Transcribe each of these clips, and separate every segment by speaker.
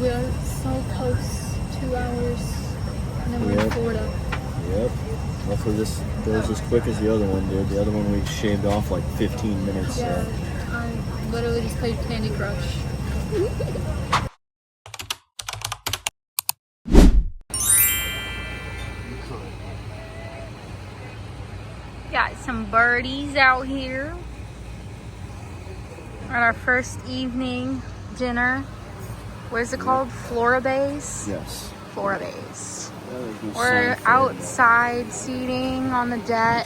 Speaker 1: We are so close, 2 hours, and then we're in Florida.
Speaker 2: Yep. Hopefully this goes as quick as the other one did. The other one we shaved off like 15 minutes.
Speaker 1: Yeah, I literally just played Candy Crush. Got some birdies out here at our first evening dinner. What is it called? Flora Bays?
Speaker 2: Yes.
Speaker 1: Flora Bays.
Speaker 2: No
Speaker 1: We're outside seating on the deck.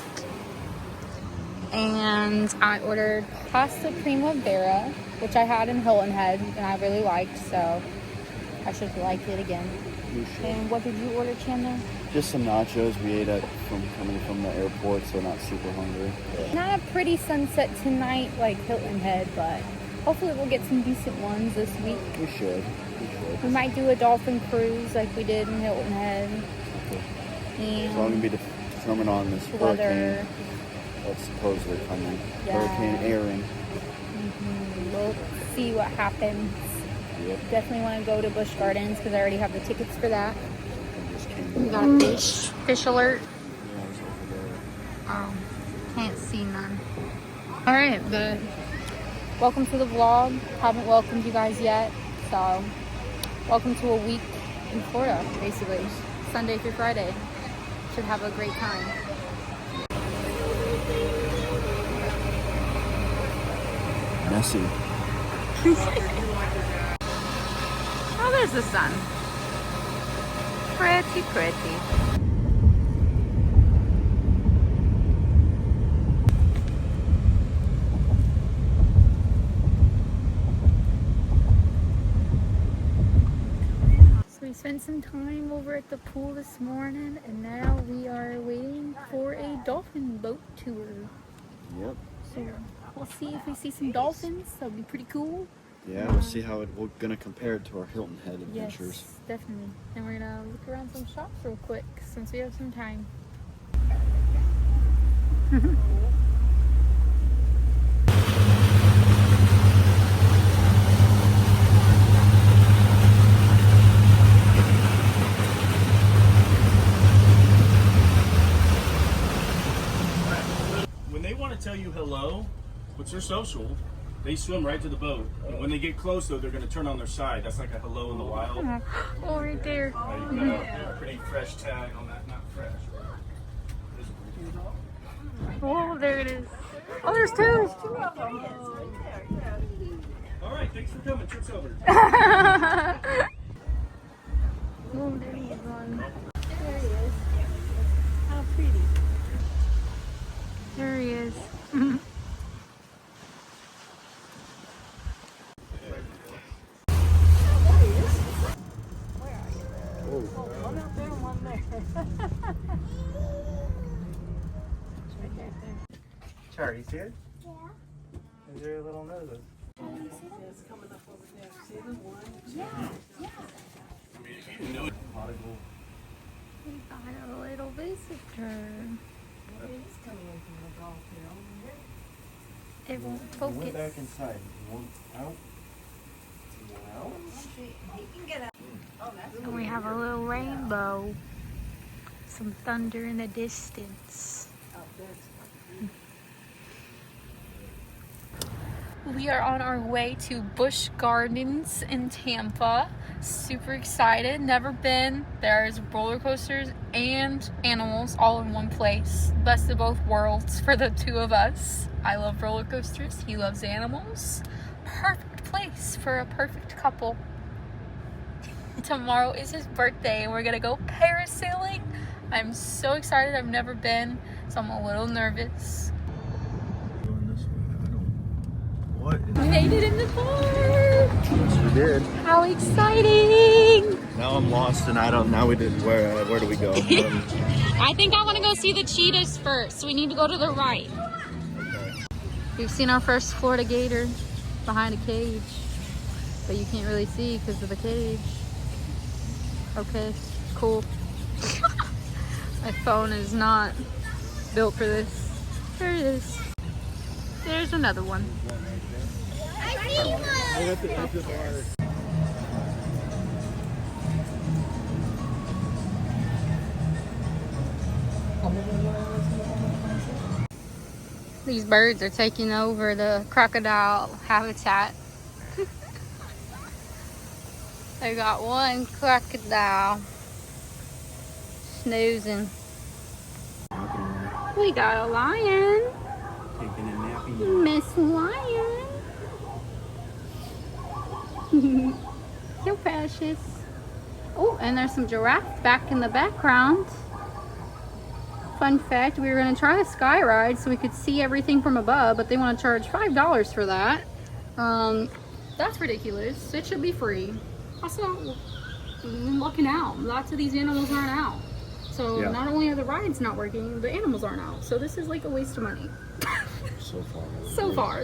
Speaker 1: And I ordered pasta primavera, which I had in Hilton Head and I really liked, so I should like it again. And what did you order, Chandler?
Speaker 2: Just some nachos we ate from coming from the airport, so not super hungry.
Speaker 1: Not a pretty sunset tonight like Hilton Head, but hopefully we'll get some decent ones this week.
Speaker 2: We should.
Speaker 1: We might do a dolphin cruise like we did in Hilton Head.
Speaker 2: It's all going to be determined on this hurricane that's supposedly coming.
Speaker 1: Yeah.
Speaker 2: Hurricane Aaron.
Speaker 1: We'll see what happens.
Speaker 2: Yep.
Speaker 1: Definitely want to go to Busch Gardens because I already have the tickets for that. We got a fish alert. Oh, can't see none. All right, but welcome to the vlog. Haven't welcomed you guys yet, so welcome to a week in Florida, basically. Sunday through Friday. Should have a great time.
Speaker 2: Messy.
Speaker 1: Oh, there's the sun. Pretty, pretty. So we spent some time over at the pool this morning, and now we are waiting for a dolphin boat tour.
Speaker 2: Yep.
Speaker 1: So we'll see if we see some dolphins. That'll be pretty cool.
Speaker 2: Yeah, we'll see how we're going to compare it to our Hilton Head adventures.
Speaker 1: Yes, definitely. And we're going to look around some shops real quick since we have some time.
Speaker 3: When they want to tell you hello, which they're social, they swim right to the boat. And when they get close, though, they're going to turn on their side. That's like a hello in the wild.
Speaker 1: Oh, right there.
Speaker 3: Pretty fresh tag on that. Not fresh.
Speaker 1: Oh, there it is. Oh, there's two.
Speaker 3: All right, thanks for coming. Trip's over.
Speaker 1: Oh, there he is one. There he is. How pretty. There he is.
Speaker 4: Charlie, see it? Yeah. Is there a little nose?
Speaker 5: It's coming up over there. See the one?
Speaker 1: Yeah. We got a little visitor.
Speaker 5: It's coming in from the golf field.
Speaker 1: It won't
Speaker 2: He went back
Speaker 1: focus.
Speaker 2: inside. He went out. He went out.
Speaker 5: He can get out. Oh, that's
Speaker 1: And we have a little rainbow. Some thunder in the distance.
Speaker 5: out there.
Speaker 1: We are on our way to Busch Gardens in Tampa. Super excited. Never been. There's roller coasters and animals all in one place. Best of both worlds for the two of us. I love roller coasters. He loves animals. Perfect place for a perfect couple. Tomorrow is his birthday and we're gonna go parasailing. I'm so excited. I've never been, so I'm a little nervous.
Speaker 2: Going this way. I don't. What?
Speaker 1: We made it in the park.
Speaker 2: Yes, we did.
Speaker 1: How exciting!
Speaker 2: Now I'm lost and I don't. Now we did. Where do we go?
Speaker 1: I think I want to go see the cheetahs first. We need to go to the right. We've seen our first Florida gator behind a cage, but you can't really see because of the cage. Okay, cool. My phone is not built for this. There it is. There's another one. These birds are taking over the crocodile habitat. I got one crocodile snoozing. We got a lion.
Speaker 4: Taking a nappy.
Speaker 1: Miss Lion. So precious. Oh, and there's some giraffes back in the background. Fun fact, we were going to try the sky ride so we could see everything from above, but they want to charge $5 for that. That's ridiculous. It should be free. Also, I'm looking out. Lots of these animals aren't out. So
Speaker 2: Yeah.
Speaker 1: not only are the rides not working, the animals aren't out. So this is like a waste of money.
Speaker 2: So far.
Speaker 1: So far.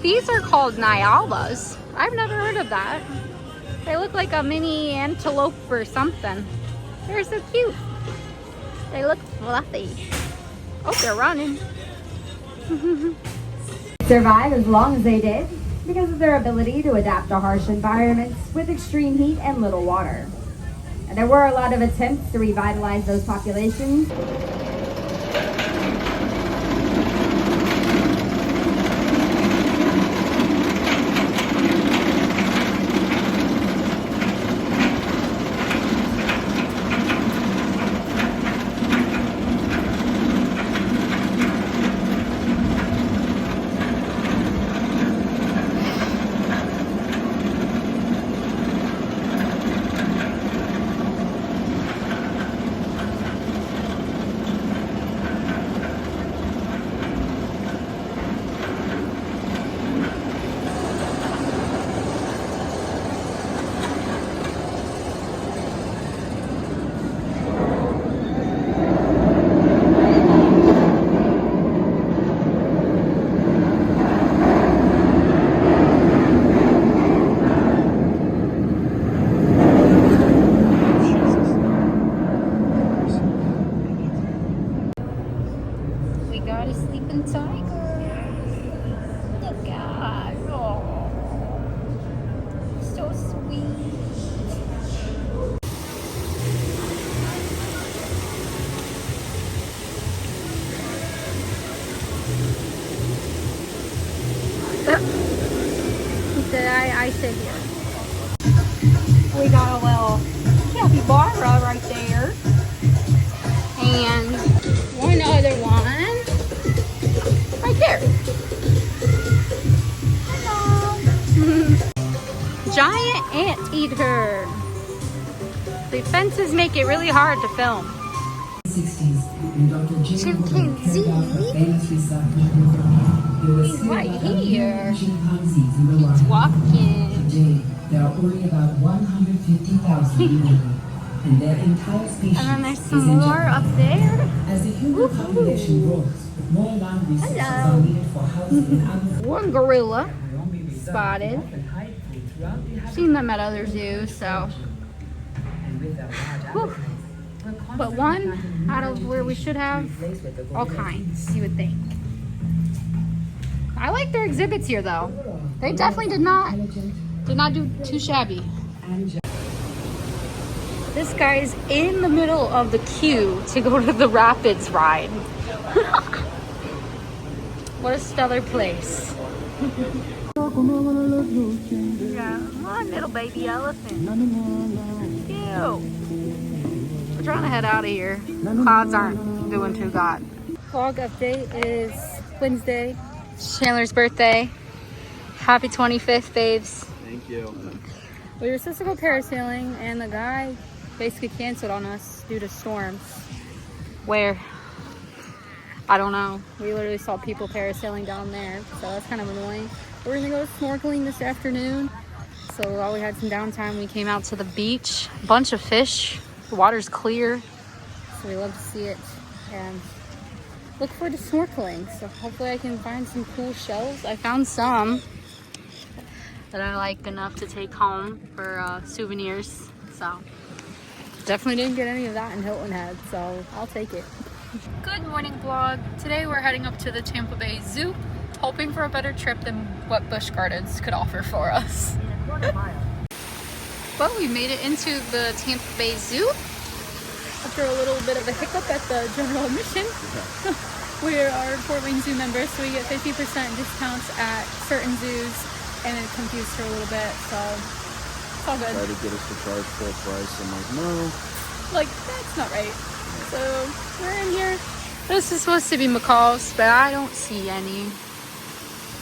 Speaker 1: These are called Nyalbas. I've never heard of that. They look like a mini antelope or something. They're so cute. They look fluffy. Oh, they're running.
Speaker 6: Survive as long as they did because of their ability to adapt to harsh environments with extreme heat and little water. And there were a lot of attempts to revitalize those populations.
Speaker 1: We got a sleeping tiger. Look at, oh, so sweet. I sit here. We got a little capybara right there. And one other one right there. Hello. Giant anteater. The fences make it really hard to film.
Speaker 7: 60s, and Dr.
Speaker 1: Chimpanzee. He's right here.
Speaker 7: Chimpanzees in the
Speaker 1: He's
Speaker 7: wild.
Speaker 1: walking.
Speaker 7: Today, there are only about 150,000 in the world, and their entire species
Speaker 1: And then there's
Speaker 7: is
Speaker 1: some
Speaker 7: in
Speaker 1: more
Speaker 7: jeopardy.
Speaker 1: up there.
Speaker 7: As the human population grows, more land resources
Speaker 1: Hello.
Speaker 7: are needed for housing and other
Speaker 1: One gorilla
Speaker 7: won't be reserved.
Speaker 1: spotted.
Speaker 7: Often hide food throughout the
Speaker 1: Seen them at other zoos, so.
Speaker 7: and with their large
Speaker 1: Whew.
Speaker 7: appetites, we're
Speaker 1: But
Speaker 7: constantly
Speaker 1: one
Speaker 7: finding new
Speaker 1: out of where we should have
Speaker 7: replace with the
Speaker 1: all
Speaker 7: gorilla.
Speaker 1: kinds, you would think. I like their exhibits here though. They definitely did not do too shabby. This guy's in the middle of the queue to go to the Rapids ride. What a stellar place. Yeah, my little baby elephant. Cute. We're trying to head out of here. Clouds aren't doing too hot. Vlog update is Wednesday. It's Chandler's birthday. Happy 25th, babes.
Speaker 2: Thank you.
Speaker 1: We were supposed to go parasailing and the guy basically canceled on us due to storms. Where? I don't know. We literally saw people parasailing down there, so that's kind of annoying. We're gonna go snorkeling this afternoon. So while we had some downtime, we came out to the beach. A bunch of fish. The water's clear, so we love to see it. And look forward to snorkeling. So hopefully I can find some cool shells. I found some that I like enough to take home for souvenirs. So definitely didn't get any of that in Hilton Head, so I'll take it. Good morning vlog. Today we're heading up to the Tampa Bay Zoo, hoping for a better trip than what Busch Gardens could offer for us. Well, we made it into the Tampa Bay Zoo after a little bit of a hiccup at the general admission. We are Fort Wayne Zoo members, so we get 50% discounts at certain zoos, and it confused her a little bit, so it's all
Speaker 2: Tried
Speaker 1: good.
Speaker 2: to get us to charge full price. I'm like, no.
Speaker 1: Like, that's not right. So, we're in here. This is supposed to be macaws, but I don't see any.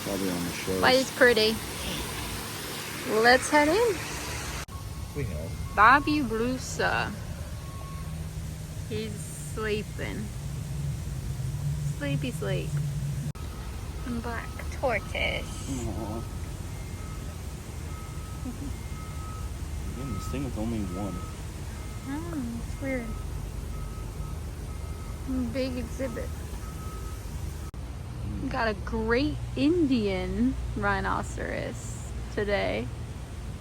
Speaker 2: Probably on the show.
Speaker 1: But it's pretty. Let's head in.
Speaker 2: We have.
Speaker 1: Bobby Brusa. He's sleeping. Sleepy sleep. And black tortoise.
Speaker 2: Aww. Again, this thing with only one.
Speaker 1: Oh, it's weird. Big exhibit. We got a great Indian rhinoceros today.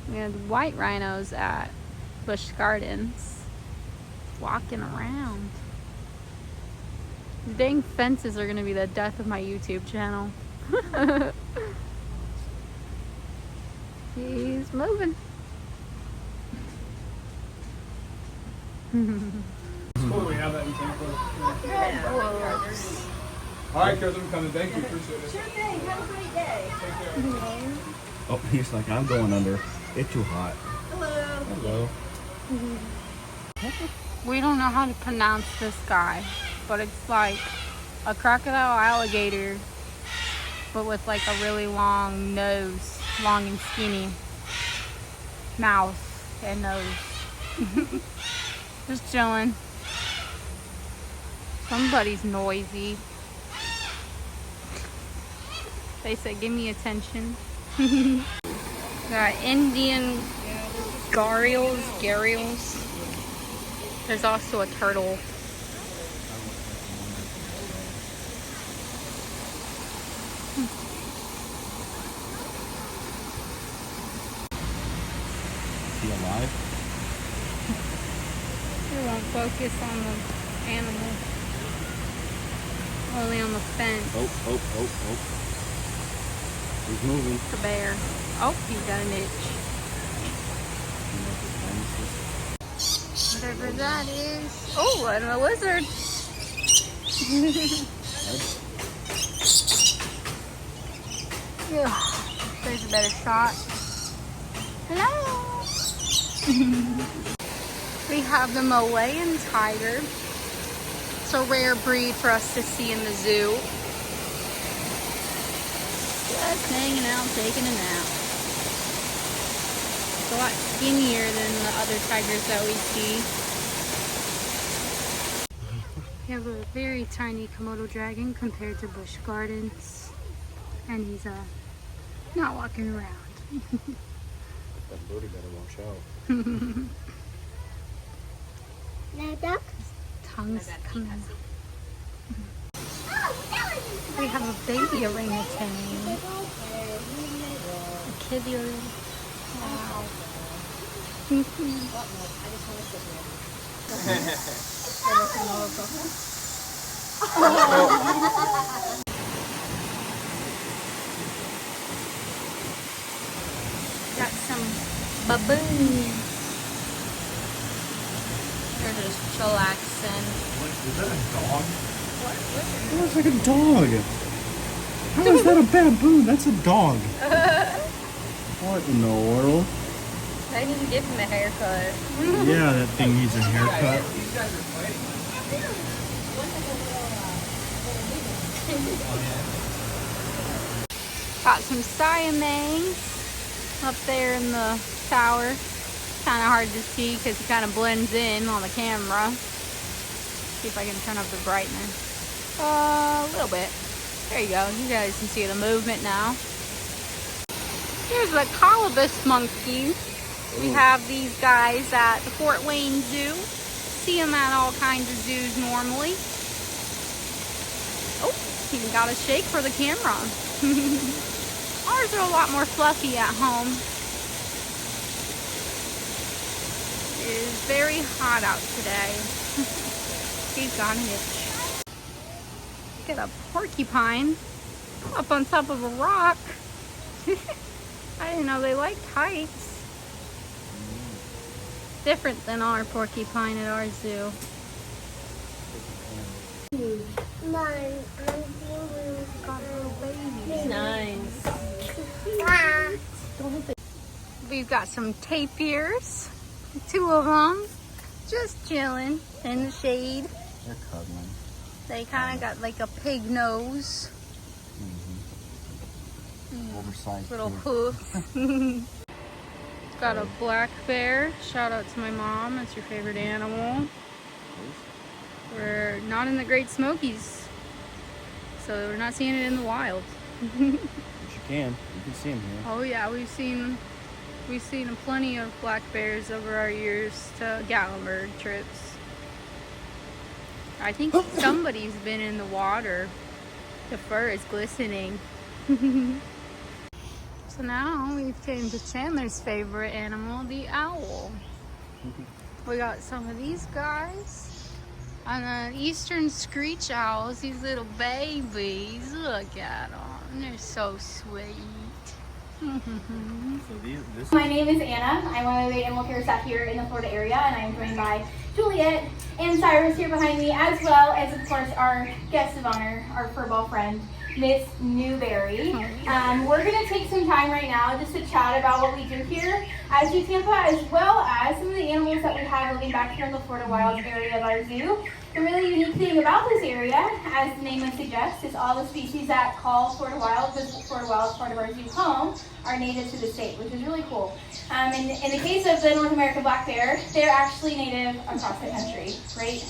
Speaker 1: We had white rhinos at Busch Gardens walking around. The dang fences are gonna be the death of my YouTube channel. He's moving.
Speaker 3: Cool, we have that in Tampa.
Speaker 8: All right, guys, I'm coming. Thank you. Appreciate it.
Speaker 5: Sure thing. Have a great day.
Speaker 2: Oh, he's like, I'm going under. It's too hot.
Speaker 5: Hello.
Speaker 2: Hello.
Speaker 1: We don't know how to pronounce this guy, but it's like a crocodile alligator, but with like a really long nose, long and skinny mouth and nose. Just chilling. Somebody's noisy. They said, give me attention. Got Indian gharials. There's also a turtle.
Speaker 2: Is he alive?
Speaker 1: We won't focus on the animal. Only on the fence.
Speaker 2: Oh. He's moving.
Speaker 1: The bear. Oh, he's got an itch. Whatever that is. Oh, and a lizard. Yeah, there's a better shot. Hello. We have the Malayan tiger. It's a rare breed for us to see in the zoo. Just hanging out, taking a nap. It's a lot skinnier than the other tigers that we see. We have a very tiny Komodo dragon compared to Busch Gardens. And he's not walking around.
Speaker 2: That birdie better watch out.
Speaker 1: Tongue's coming. We have a baby orangutan. A kitty. Wow. Got some baboons. They're just chillaxing.
Speaker 3: Is that a dog?
Speaker 2: That looks like a dog. How is that a baboon? That's a dog. What in the world?
Speaker 1: They didn't give him a haircut.
Speaker 2: Yeah, that thing needs a haircut.
Speaker 1: Got some Siamang up there in the tower. Kind of hard to see because he kind of blends in on the camera. See if I can turn up the brightness. A little bit. There you go. You guys can see the movement now. Here's a colobus monkey. We have these guys at the Fort Wayne Zoo. See them at all kinds of zoos normally. Oh, even got a shake for the camera. Ours are a lot more fluffy at home. It is very hot out today. He's got an itch. Look at a porcupine up on top of a rock. I didn't know they liked heights. Different than our porcupine at our zoo.
Speaker 5: Nice.
Speaker 1: We've got some tapirs, 2 of them, just chilling in the shade.
Speaker 2: They're cuddling.
Speaker 1: They kind of got like a pig nose.
Speaker 2: Oversized.
Speaker 1: Little
Speaker 2: pig.
Speaker 1: hoofs. Got a black bear. Shout out to my mom. That's your favorite animal. We're not in the Great Smokies, so we're not seeing it in the wild.
Speaker 2: But you can see them here.
Speaker 1: Oh yeah, we've seen plenty of black bears over our years to Gatlinburg trips. I think somebody's been in the water. The fur is glistening. So now we've came to Chandler's favorite animal, the owl. We got some of these guys. And the eastern screech owls, these little babies. Look at them. They're so sweet.
Speaker 9: My name is Anna. I'm one of the animal care staff here in the Florida area, and I'm joined by Juliet and Cyrus here behind me, as well as, of course, our guest of honor, our furball friend, Miss Newberry. We're going to take some time right now just to chat about what we do here at Zoo Tampa, as well as some of the animals that we have living back here in the Florida Wilds area of our zoo. The really unique thing about this area, as the name would suggest, is all the species that call Florida Wilds, this Florida Wilds part of our zoo home, are native to the state, which is really cool. In the case of the North American black bear, they're actually native across the country, right?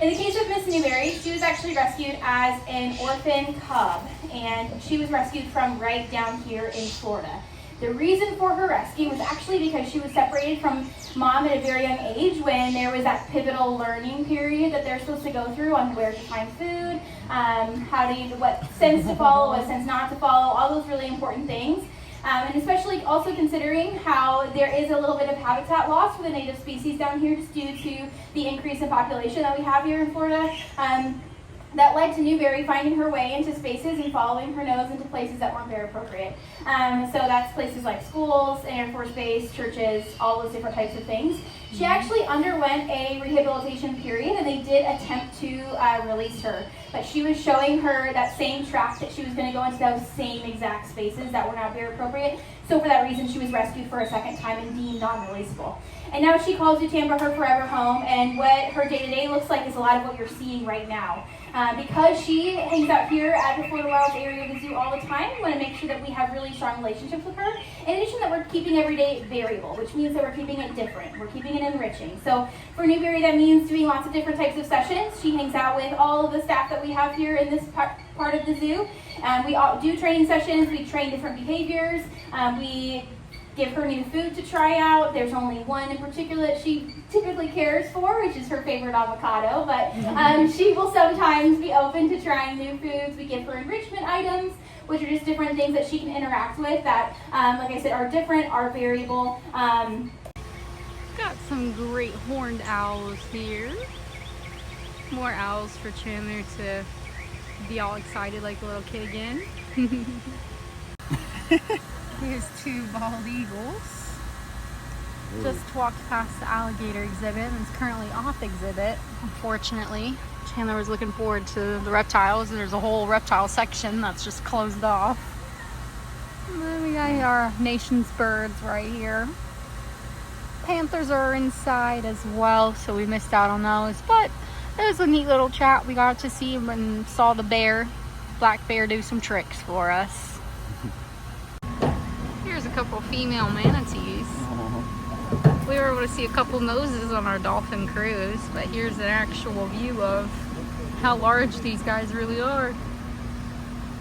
Speaker 9: In the case of Miss Newberry, she was actually rescued as an orphan cub, and she was rescued from right down here in Florida. The reason for her rescue was actually because she was separated from mom at a very young age when there was that pivotal learning period that they're supposed to go through on where to find food, what scents to follow, what scents not to follow, all those really important things. And especially also considering how there is a little bit of habitat loss for the native species down here just due to the increase in population that we have here in Florida. That led to Newberry finding her way into spaces and following her nose into places that weren't very appropriate. So that's places like schools, Air Force Base, churches, all those different types of things. She actually underwent a rehabilitation period, and they did attempt to release her. But she was showing her that same track that she was going to go into those same exact spaces that were not very appropriate. So for that reason, she was rescued for a second time and deemed non-releasable. And now she calls Zoo Tampa her forever home, and what her day-to-day looks like is a lot of what you're seeing right now. Because she hangs out here at the Florida Wilds area of the zoo all the time, we want to make sure that we have really strong relationships with her. In addition, that we're keeping every day variable, which means that we're keeping it different. We're keeping it enriching. So for Newberry, that means doing lots of different types of sessions. She hangs out with all of the staff that we have here in this part of the zoo. We all do training sessions. We train different behaviors. We give her new food to try out. There's only one in particular that she typically cares for, which is her favorite avocado, but she will sometimes be open to trying new foods. We give her enrichment items, which are just different things that she can interact with that, like I said, are different, are variable.
Speaker 1: Got some great horned owls here. More owls for Chandler to be all excited like a little kid again. Here's 2 bald eagles. Just walked past the alligator exhibit and it's currently off exhibit, unfortunately. Chandler was looking forward to the reptiles, and there's a whole reptile section that's just closed off. And then we got our nation's birds right here. Panthers are inside as well, so we missed out on those. But it was a neat little chat. We got to see and saw the black bear, do some tricks for us. Here's a couple female manatees. We were able to see a couple noses on our dolphin cruise, but here's an actual view of how large these guys really are.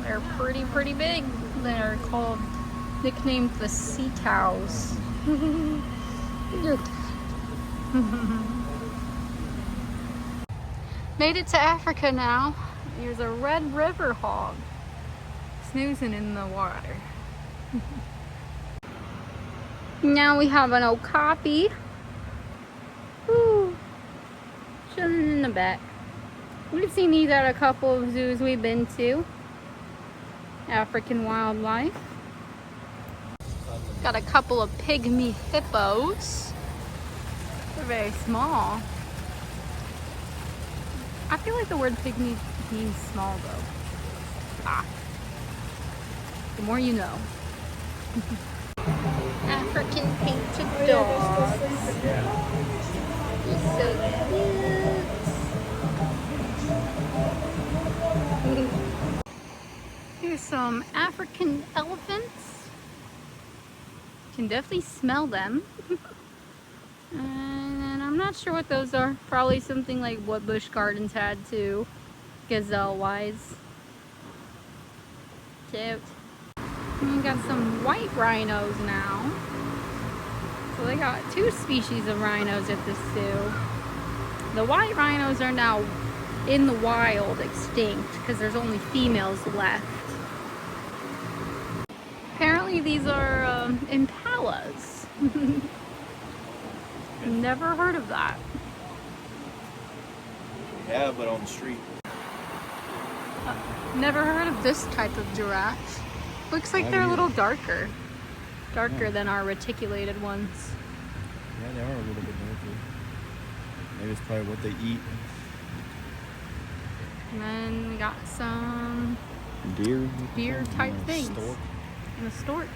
Speaker 1: They're pretty big. They're nicknamed the sea cows. Made it to Africa now. Here's a red river hog snoozing in the water. Now we have an okapi. Ooh, chilling in the back. We've seen these at a couple of zoos we've been to. African wildlife. Got a couple of pygmy hippos. They're very small. I feel like the word pygmy Means small though. Ah. The more you know. African painted dogs. He's so cute. Here's some African elephants. Can definitely smell them. And I'm not sure what those are. Probably something like what Busch Gardens had too, gazelle wise. Cute. And we got some white rhinos now. So they got 2 species of rhinos at this zoo. The white rhinos are now in the wild, extinct, because there's only females left. Apparently these are impalas. Never heard of that.
Speaker 3: Yeah, but on the street.
Speaker 1: Never heard of this type of giraffe. Looks like they're a little darker. Darker than our reticulated ones.
Speaker 2: Yeah, they are a little bit darker. Maybe it's probably what they eat.
Speaker 1: And then we got some deer type things.
Speaker 2: Stork.
Speaker 1: And a stork.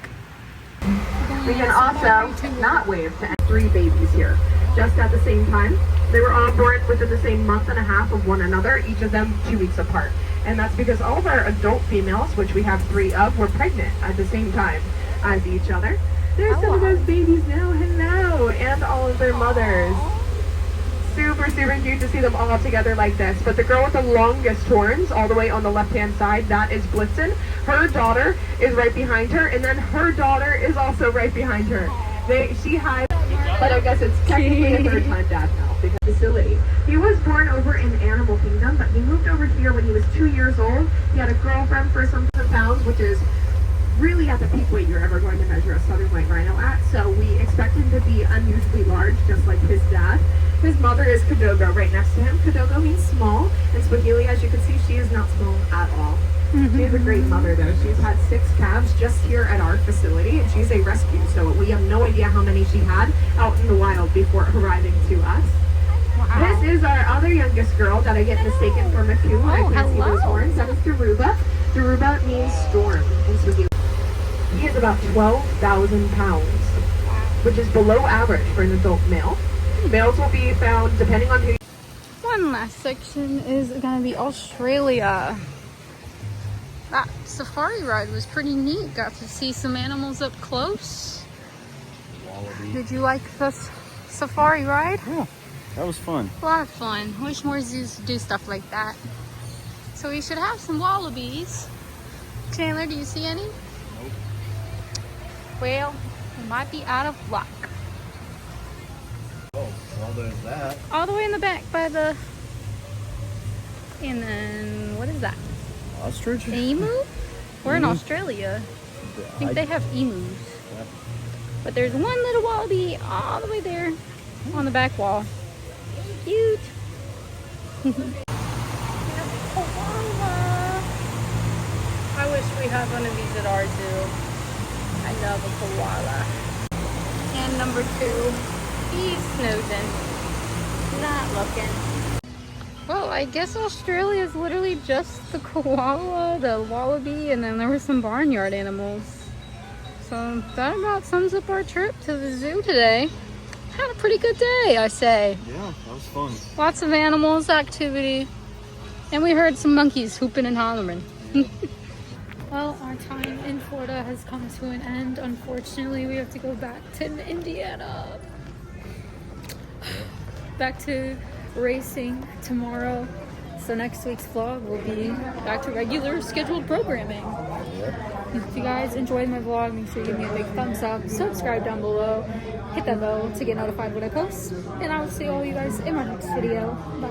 Speaker 6: We can also not wave to 3 babies here, just at the same time. They were all born within the same month and a half of one another, each of them 2 weeks apart. And that's because all of our adult females, which we have 3 of, were pregnant at the same time as each other. There's some of those babies now, hello, and all of their mothers. Super, super cute to see them all together like this. But the girl with the longest horns, all the way on the left-hand side, that is Blitzen. Her daughter is right behind her, and then her daughter is also right behind her. She has, but I guess it's technically a 3rd time dad now because facility. He was born over in Animal Kingdom, but he moved over here when he was 2 years old. He had a girlfriend for some pounds, which is really at the peak weight you're ever going to measure a southern white rhino at. So we expect him to be unusually large, just like his dad. His mother is Kadogo right next to him. Kadogo means small, and Swahili, as you can see, she is not small at all. She is a great mother though. She's had 6 calves just here at our facility, and she's a rescue, so we have no idea how many she had out in the wild before arriving to us. Wow. This is our other youngest girl that I get mistaken for Maku. I can't see those horns. That is Daruba. Daruba means storm in Swahili. He is about 12,000 pounds, which is below average for an adult male. Males will be found depending on who.
Speaker 1: One last section is going to be Australia. That safari ride was pretty neat. Got to see some animals up close. Wallaby. Did you like the safari ride?
Speaker 2: Yeah, that was fun.
Speaker 1: A lot of fun. Wish more zoos do stuff like that. So we should have some wallabies. Chandler, do you see any?
Speaker 2: Nope.
Speaker 1: Well, we might be out of luck.
Speaker 2: Oh, well, there's that.
Speaker 1: All the way in the back by the... And then, what is that?
Speaker 2: Ostrich?
Speaker 1: Emu? We're in Australia. I think they have emus.
Speaker 2: Yeah.
Speaker 1: But there's one little wallaby all the way there on the back wall. Cute. I wish we had one of these at our zoo. I love a koala. And number 2, he's snoozing. Not looking. Well, I guess Australia is literally just the koala, the wallaby, and then there were some barnyard animals. So that about sums up our trip to the zoo today. Had a pretty good day, I say.
Speaker 2: Yeah, that was fun.
Speaker 1: Lots of animals, activity, and we heard some monkeys hooping and hollering. Well, our time in Florida has come to an end. Unfortunately, we have to go back to Indiana. Back to racing tomorrow. So next week's vlog will be back to regular scheduled programming. If you guys enjoyed my vlog, make sure you give me a big thumbs up, subscribe down below, hit that bell to get notified when I post, and I will see all you guys in my next video. Bye.